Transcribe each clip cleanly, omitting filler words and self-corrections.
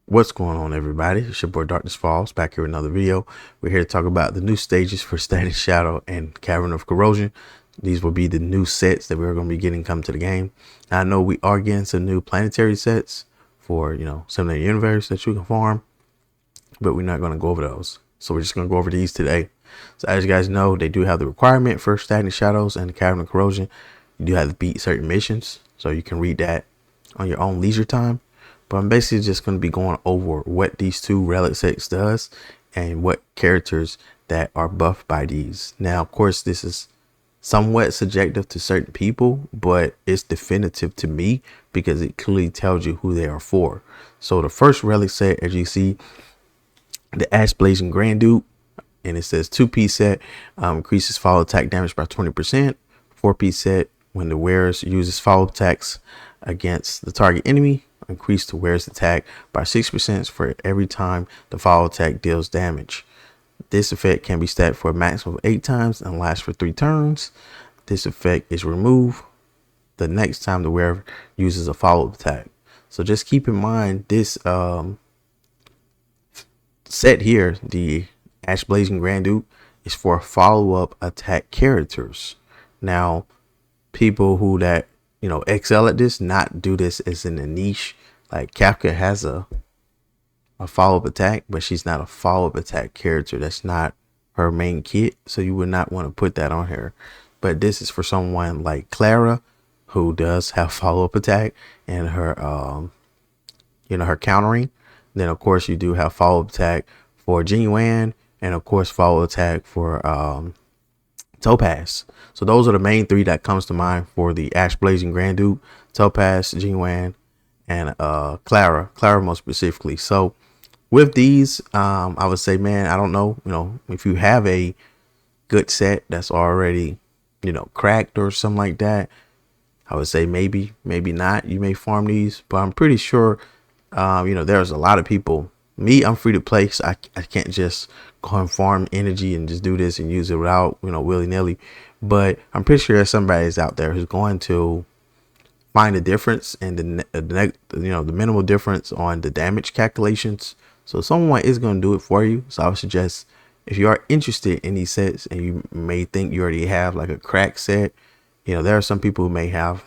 What's going on, everybody? It's your boy Darkness Falls back here with another video. We're here to talk about the new stages for Standing Shadow and Cavern of Corrosion. These will be the new sets that we're going to be getting come to the game. Now, I know we are getting some new planetary sets for, Simulator Universe that you can farm, but we're not going to go over those. So we're just going to go over these today. So as you guys know, they do have the requirement for Standing Shadows and Cavern of Corrosion. You do have to beat certain missions, so you can read that on your own leisure time. But I'm basically just going to be going over what these two relic sets does and what characters that are buffed by these. Now, of course, this is somewhat subjective to certain people, but it's definitive to me because it clearly tells you who they are for. So the first relic set, as you see, the Ash Blazing Grand Duke, and it says 2-piece set, increases follow attack damage by 20%. 4-piece set, when the wearer uses follow attacks against the target enemy, increase the wearer's attack by 6% for every time the follow attack deals damage. This effect can be stacked for a maximum of 8 times and lasts for 3 turns. This effect is removed the next time the wearer uses a follow attack. So just keep in mind this set here, the Ash Blazing Grand Duke, is for follow-up attack characters. Now, people who excel at this, not do this as in a niche. Like Kafka has a follow-up attack, but she's not a follow-up attack character. That's not her main kit, so you would not want to put that on her. But this is for someone like Clara, who does have follow-up attack and her her countering. Then of course you do have follow-up attack for Genuine, and of course follow attack for Topaz. So those are the main 3 that comes to mind for the Ash Blazing Grand Duke: Topaz, Genuine, and Clara most specifically. So with these, I would say, man, I don't know, if you have a good set that's already, cracked or something like that, I would say maybe not. You may farm these, but I'm pretty sure, there's a lot of people. Me, I'm free to play, so I can't just go and farm energy and just do this and use it without, willy-nilly. But I'm pretty sure there's somebody's out there who's going to find a difference and the minimal difference on the damage calculations. So someone is going to do it for you. So I would suggest, if you are interested in these sets and you may think you already have like a crack set, there are some people who may have,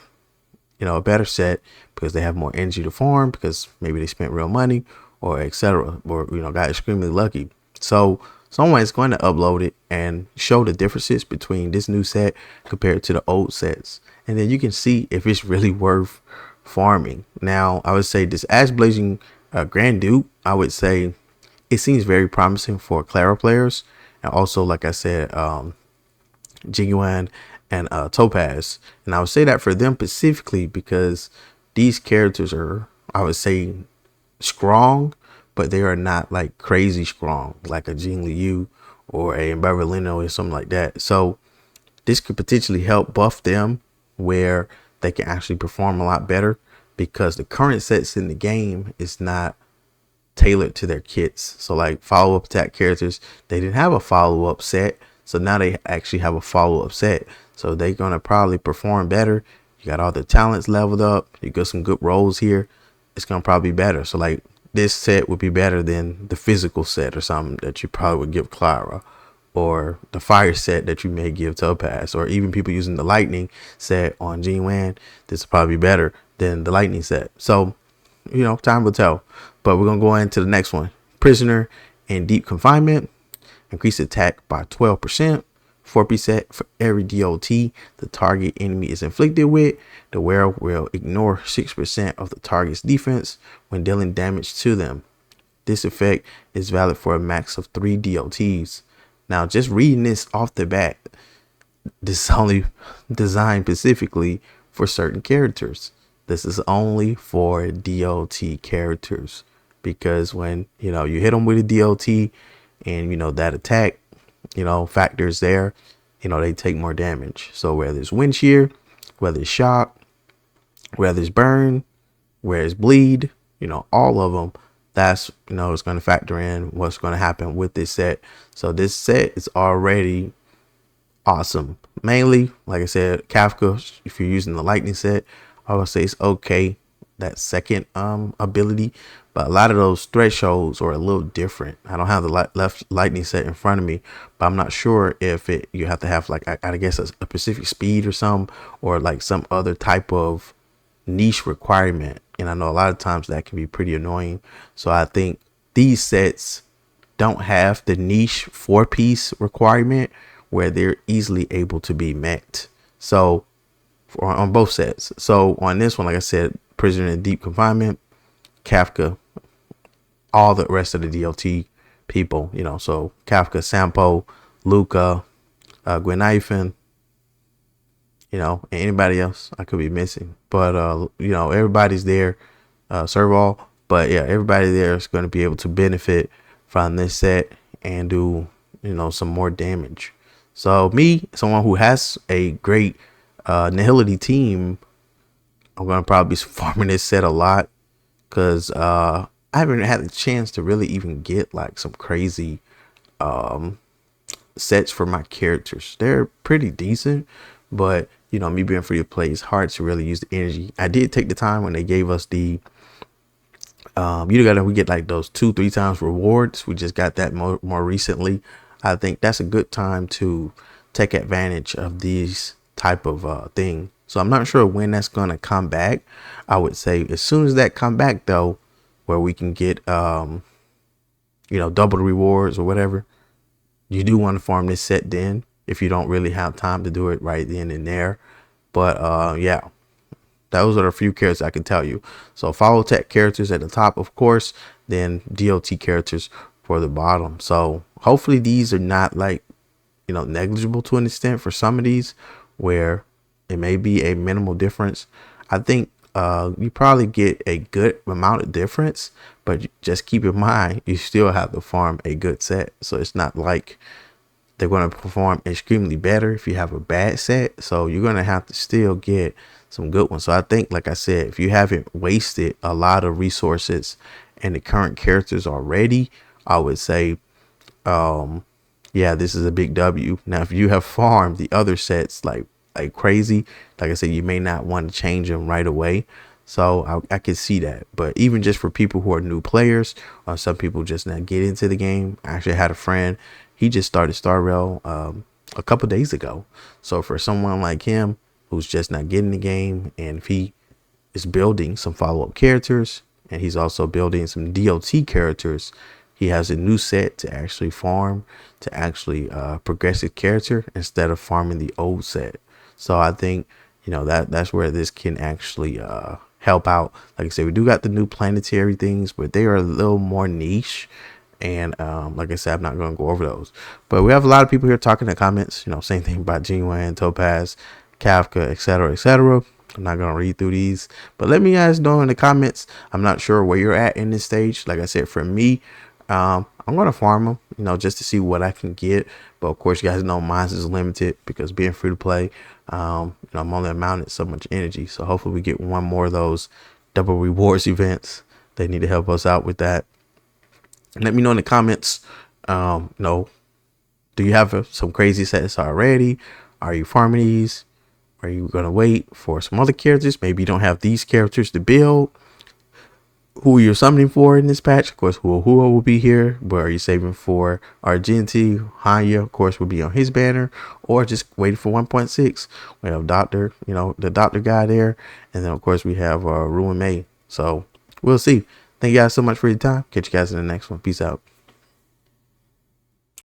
a better set because they have more energy to farm, because maybe they spent real money or etc., or got extremely lucky. So someone is going to upload it and show the differences between this new set compared to the old sets, and then you can see if it's really worth farming. Now, I would say this Ash Blazing Grand Duke, I would say it seems very promising for Clara players, and also, like I said, Genuine and Topaz. And I would say that for them specifically because these characters are, I would say, strong, but they are not like crazy strong like a Jing Liu or a Berlino or something like that. So this could potentially help buff them where they can actually perform a lot better, because the current sets in the game is not tailored to their kits. So like follow-up attack characters, they didn't have a follow-up set, so now they actually have a follow-up set, so they're gonna probably perform better. You got all the talents leveled up, you got some good rolls here, it's gonna probably be better. So like this set would be better than the physical set or something that you probably would give Clara, or the fire set that you may give Topaz, or even people using the lightning set on Genuine. This will probably be better than the lightning set. So time will tell. But we're gonna go into the next one. Prisoner in Deep Confinement, increase attack by 12%. 4-piece set, for every DOT the target enemy is inflicted with, the wearer will ignore 6% of the target's defense when dealing damage to them. This effect is valid for a max of 3 DOTs. Now, just reading this off the bat, this is only designed specifically for certain characters. This is only for DOT characters, because when you hit them with a DOT and that attack factors there, they take more damage. So whether it's wind shear, whether it's shock, whether it's burn, whether it's bleed, all of them, that's it's going to factor in what's going to happen with this set. So this set is already awesome. Mainly, like I said, Kafka, if you're using the lightning set, I would say it's okay, that second ability. but a lot of those thresholds are a little different. I don't have the left lightning set in front of me, but I'm not sure if you have to have like I guess a specific speed or some, or like some other type of niche requirement. And I know a lot of times that can be pretty annoying. So I think these sets don't have the niche 4-piece requirement where they're easily able to be met. So on both sets. So on this one, like I said, Prisoner in Deep Confinement, Kafka, all the rest of the DLT people, so Kafka, Sampo, Luca, Gwen, and anybody else I could be missing. But, everybody's there, Serval. But yeah, everybody there is going to be able to benefit from this set and do, some more damage. So me, someone who has a great Nihility team, I'm going to probably be farming this set a lot because I haven't had the chance to really even get like some crazy sets for my characters. They're pretty decent, but me being free to play, it's hard to really use the energy. I did take the time when they gave us the we get like those 2-3 times rewards. We just got that more recently. I think that's a good time to take advantage of these type of thing. So I'm not sure when that's going to come back. I would say as soon as that come back though, where we can get double the rewards or whatever, you do want to farm this set then if you don't really have time to do it right then and there. But yeah, those are a few characters I can tell you. So follow tech characters at the top, of course, then DLT characters for the bottom. So hopefully these are not like, negligible to an extent for some of these where it may be a minimal difference. I think you probably get a good amount of difference, but just keep in mind, you still have to farm a good set. So it's not like they're going to perform extremely better if you have a bad set. So you're going to have to still get some good ones. So I think, like I said, if you haven't wasted a lot of resources and the current characters already, I would say, yeah, this is a big W. Now, if you have farmed the other sets like crazy, like I said, you may not want to change them right away. So I can see that. But even just for people who are new players, or some people just not get into the game. I actually had a friend, he just started Star Rail a couple days ago. So for someone like him who's just not getting the game, and if he is building some follow-up characters and he's also building some DLT characters, he has a new set to actually farm, to actually progress his character instead of farming the old set. So I think, that's where this can actually help out. Like I said, we do got the new planetary things, but they are a little more niche. And like I said, I'm not going to go over those. But we have a lot of people here talking in the comments, same thing about Genuine, Topaz, Kafka, etc., etc. I'm not going to read through these, but let me guys know in the comments. I'm not sure where you're at in this stage. Like I said, for me, I'm going to farm them, just to see what I can get. But of course, you guys know mine is limited because being free to play, I'm only mounted so much energy. So hopefully we get one more of those double rewards events. They need to help us out with that. And let me know in the comments, do you have some crazy sets already? Are you farming these? Are you going to wait for some other characters? Maybe you don't have these characters to build. Who you're summoning for in this patch? Of course, Hua will be here. But are you saving for Argenti? Hanya, of course, will be on his banner. Or just waiting for 1.6. We have Doctor, the Doctor guy there. And then, of course, we have Ruin May. So, we'll see. Thank you guys so much for your time. Catch you guys in the next one. Peace out.